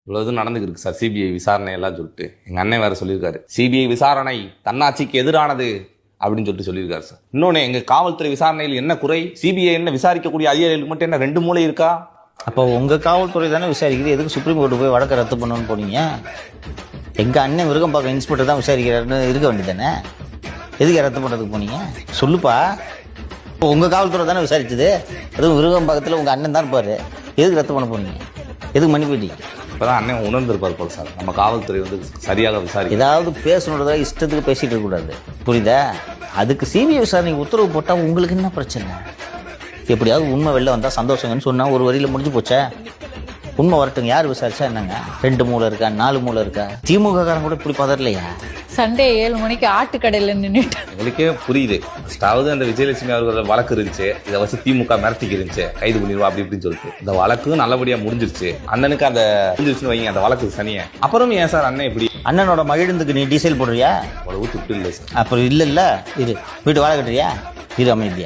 இவ்வளவு இது நடந்துருக்கு சார் சிபிஐ விசாரணை எல்லாம் சொல்லிட்டு எங்க அண்ணன் வேற சொல்லியிருக்காரு சிபிஐ விசாரணை தன்னாட்சிக்கு எதிரானது அப்படின்னு சொல்லியிருக்காரு சார். இன்னொன்னு எங்க காவல்துறை விசாரணையில் என்ன குறை, சிபிஐ என்ன விசாரிக்கக்கூடிய அதிகாரிகளுக்கு மட்டும் என்ன 2 மூளை இருக்கா? அப்போ உங்க காவல்துறை தானே விசாரிக்குது, எதுக்கு சுப்ரீம் கோர்ட்டு போய் வழக்கை ரத்து பண்ணணும்னு போனீங்க? எங்க அண்ணன் விருகம்பாக்கம் இன்ஸ்பெக்டர் தான் விசாரிக்கிறாருன்னு இருக்க வேண்டியதானே, எதுக்கு ரத்து பண்ணுறதுக்கு போனீங்க சொல்லுப்பா. உங்க காவல்துறை தானே விசாரிச்சது, அதுவும் விருகம்பாக்கத்தில் உங்க அண்ணன் தான் இருப்பாரு, எதுக்கு ரத்து பண்ண போனீங்க, எதுக்கு மன்னிப்பு போயிட்டீங்க? இப்போதான் அண்ணன் உணர்ந்திருப்பார் போல சார், நம்ம காவல்துறை சரியாக விசாரிக்க. ஏதாவது பேசணுன்றதா இஷ்டத்துக்கு பேசிட்டு இருக்கக்கூடாது, புரியுதா? அதுக்கு சிபிஐ விசாரணைக்கு உத்தரவு போட்டால் உங்களுக்கு என்ன பிரச்சனை? எப்படியாவது உண்மை வெளில வந்தால் சந்தோஷங்கன்னு சொன்னால் ஒரு வரியில் முடிஞ்சு போச்சே. உண்மை வரட்டுங்க, யார் விசாரிச்சா என்னங்க? 2 மூளை இருக்கா, 4 மூளை இருக்கா? திமுக காரன் கூட இப்படி பதறலையா? சண்டே 7 மணிக்கு ஆட்டுக்கடையில் நின்றுட்டு உங்களுக்கே புரியுது. ஃபஸ்ட்டாவது அந்த விஜயலட்சுமி அவர்கள் வழக்கு இருந்துச்சு, இதை வச்சு திமுக மிரட்டிக்கு இருந்துச்சு, கைது பண்ணிடுவா அப்படி இப்படின்னு சொல்லிட்டு இந்த வழக்கு நல்லபடியாக முடிஞ்சிருச்சு. அண்ணனுக்கு அந்த முடிஞ்சிருச்சுன்னு வைங்க, அந்த வழக்கு சனியை. அப்புறம் ஏன் சார் அண்ணன் இப்படி அண்ணனோட மகிழ்ந்துக்கு நீ டீசல் போடுறியா? அவ்வளவு துட்டு இல்லை சார். அப்புறம் இல்லைல்ல, இரு வீட்டு வாழை கட்டுறியா? இரு அமைதியா.